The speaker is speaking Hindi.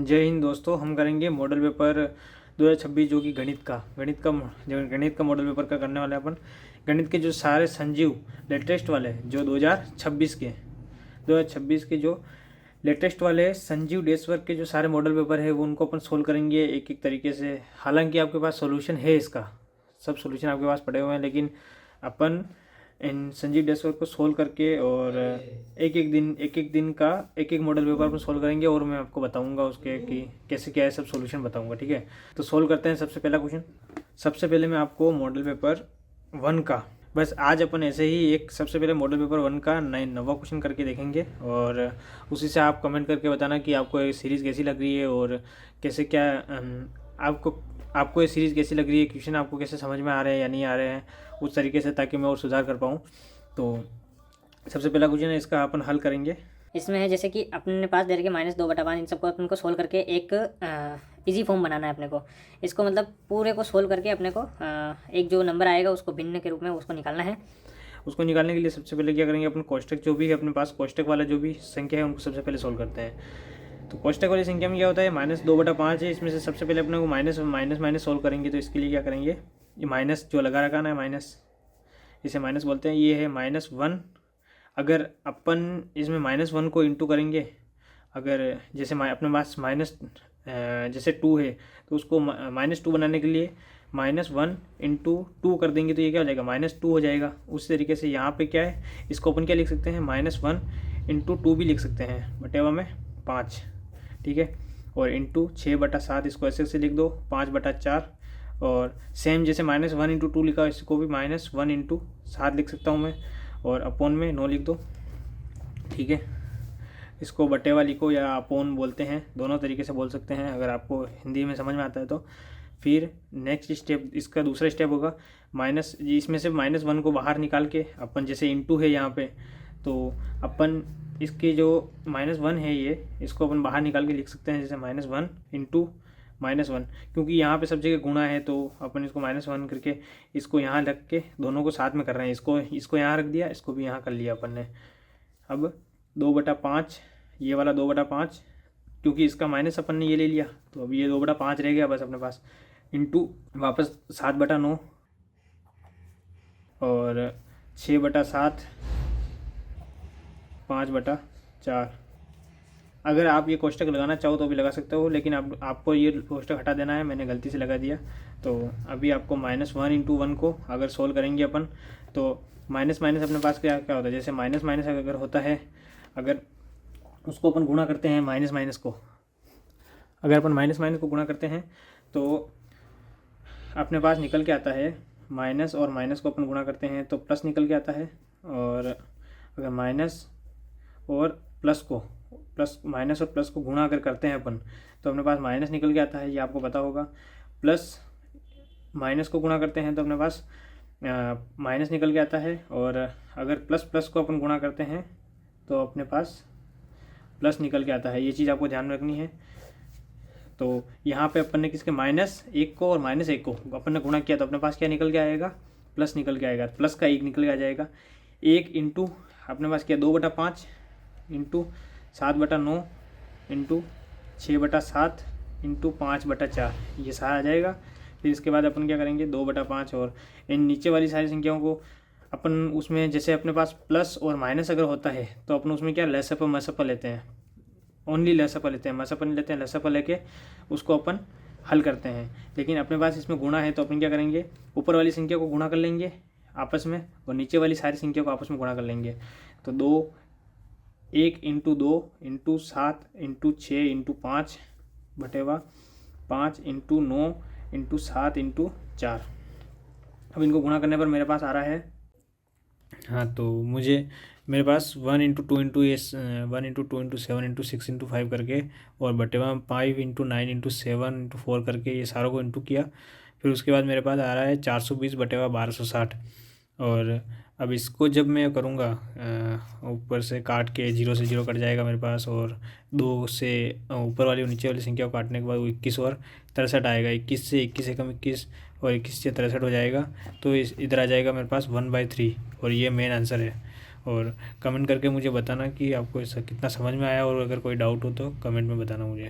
जय हिंद दोस्तों। हम करेंगे मॉडल पेपर 2026 जो कि गणित का मॉडल पेपर का करने वाले हैं अपन। गणित के जो सारे संजीव लेटेस्ट वाले जो 2026 के जो लेटेस्ट वाले संजीव डेस्क वर्क के जो सारे मॉडल पेपर है वो उनको अपन सोल्व करेंगे एक एक तरीके से। हालांकि आपके पास सॉल्यूशन है, इसका सब सॉल्यूशन आपके पास पड़े हुए हैं, लेकिन अपन इन संजीव डेस्क वर्क को सोल्व करके और एक एक दिन का एक मॉडल पेपर पर सोल्व करेंगे और मैं आपको बताऊंगा उसके कि कैसे क्या है, सब सॉल्यूशन बताऊंगा। ठीक है, तो सोल्व करते हैं। सबसे पहला क्वेश्चन, सबसे पहले मैं आपको मॉडल पेपर 1 का, बस आज अपन ऐसे ही एक सबसे पहले मॉडल पेपर 1 का 9वां क्वेश्चन करके देखेंगे और उसी से आप कमेंट करके बताना कि आपको ये सीरीज़ कैसी लग रही है और कैसे क्या आपको ये सीरीज़ कैसी लग रही है, क्वेश्चन आपको कैसे समझ में आ रहे हैं या नहीं आ रहे हैं, उस तरीके से, ताकि मैं और सुधार कर पाऊँ। तो सबसे पहला क्वेश्चन है, इसका अपन हल करेंगे। इसमें है जैसे कि अपने पास दे रखे -2/5 इन सबको अपन को सोल्व करके एक इजी फॉर्म बनाना है अपने को। इसको मतलब पूरे को सोल्व करके अपने को एक जो नंबर आएगा उसको भिन्न के रूप में उसको निकालना है। उसको निकालने के लिए सबसे पहले क्या करेंगे, अपन कोष्टक जो भी है अपने पास, कोष्टक वाला जो भी संख्या है उनको सबसे पहले सोल्व करते हैं। तो कोष्टक वाली संख्या में क्या होता है, -2/5 है, इसमें से सबसे पहले अपने को माइनस सोल्व करेंगे। तो इसके लिए क्या करेंगे, ये माइनस जो लगा रखा ना, माइनस, इसे माइनस बोलते हैं, ये है -1। अगर अपन इसमें -1 को इंटू करेंगे, अगर जैसे अपने पास जैसे 2 है तो उसको -2 बनाने के लिए -1 × 2 कर देंगे तो ये क्या हो जाएगा, -2 हो जाएगा। उस तरीके से यहाँ पे क्या है, इसको अपन क्या लिख सकते हैं, -1 × 2 भी लिख सकते हैं, बटेवा में 5। ठीक है, और इंटू 6/7 इसको ऐसे लिख दो, 5/4। और सेम जैसे -1 × 2 लिखा, इसको भी -1 × 7 लिख सकता हूँ मैं, और अपोन में 9 लिख दो। ठीक है, इसको बटेवा लिखो या अपोन बोलते हैं, दोनों तरीके से बोल सकते हैं अगर आपको हिंदी में समझ में आता है तो। फिर नेक्स्ट स्टेप, इसका दूसरा स्टेप होगा इसमें से -1 को बाहर निकाल के अपन, जैसे इंटू है यहाँ पे, तो अपन इसके जो -1 है ये, इसको अपन बाहर निकाल के लिख सकते हैं, जैसे -1 × -1, क्योंकि यहाँ पे सब जगह गुणा है तो अपन इसको -1 करके इसको यहाँ रख के दोनों को साथ में कर रहे हैं। इसको यहाँ रख दिया, इसको भी यहाँ कर लिया अपन ने। अब 2/5, ये वाला 2/5, क्योंकि इसका माइनस अपन ने ये ले लिया, तो अब ये 2/5 रह गया बस अपने पास, इंटू वापस 7/9 और 6/7, 5/4। अगर आप ये कोष्टक लगाना चाहो तो भी लगा सकते हो, लेकिन आपको ये कोष्टक हटा देना है, मैंने गलती से लगा दिया। तो अभी आपको -1 × 1 को अगर सोल्व करेंगे अपन, तो माइनस अपने पास क्या होता है, जैसे माइनस अगर होता है, अगर उसको अपन गुणा करते हैं माइनस को, अगर अपन माइनस को गुणा करते हैं तो अपने पास निकल के आता है माइनस, और माइनस को अपन गुणा करते हैं तो प्लस निकल के आता है। और अगर माइनस और प्लस को गुणा अगर करते हैं अपन, तो अपने पास माइनस निकल के आता है, ये आपको पता होगा। प्लस माइनस को गुणा करते हैं तो अपने पास माइनस निकल के आता है, और अगर प्लस को अपन गुणा करते हैं तो अपने पास प्लस निकल के आता है। ये चीज़ आपको ध्यान में रखनी है। तो यहाँ पे अपन ने किसके, -1 को और -1 को अपन ने गुणा किया, तो अपने पास क्या निकल के आएगा, प्लस निकल के आएगा, प्लस का 1 निकल के आ जाएगा। 1 इंटू अपने पास क्या, 2/5 इंटू 7/9 इंटू 6/7 इंटू 5/4, ये सारा आ जाएगा। फिर इसके बाद अपन क्या करेंगे, 2/5 और इन नीचे वाली सारी संख्याओं को अपन उसमें, जैसे अपने पास प्लस और माइनस अगर होता है तो अपन उसमें क्या लसअप मसअप लेते हैं, ओनली लसअप लेते हैं, मसअप नहीं लेते हैं। लसअप लेके उसको अपन हल करते हैं। लेकिन अपने पास इसमें गुणा है तो अपन क्या करेंगे, ऊपर वाली संख्या को गुणा कर लेंगे आपस में, और नीचे वाली सारी संख्या को आपस में गुणा कर लेंगे। तो 1 × 2 × 7 × 6 × 5 बटेवा 5 × 9 × 7 × 4। अब इनको गुणा करने पर मेरे पास आ रहा है, हाँ, तो मेरे पास 1 × 2 × 1 × 2 × 7 × 6 × 5 करके, और बटेवा 5 × 9 × 7 × 4 करके ये सारों को इंटू किया। फिर उसके बाद मेरे पास आ रहा है 420/1260। और अब इसको जब मैं करूँगा, ऊपर से काट के 0 से 0 कट जाएगा मेरे पास, और 2 से ऊपर वाली और नीचे वाली संख्या को काटने के बाद 21 और 63 आएगा। 21 से 21 एकम 21 और 21 से 63 हो जाएगा, तो इधर आ जाएगा मेरे पास 1/3, और ये मेन आंसर है। और कमेंट करके मुझे बताना कि आपको इसका कितना समझ में आया, और अगर कोई डाउट हो तो कमेंट में बताना मुझे।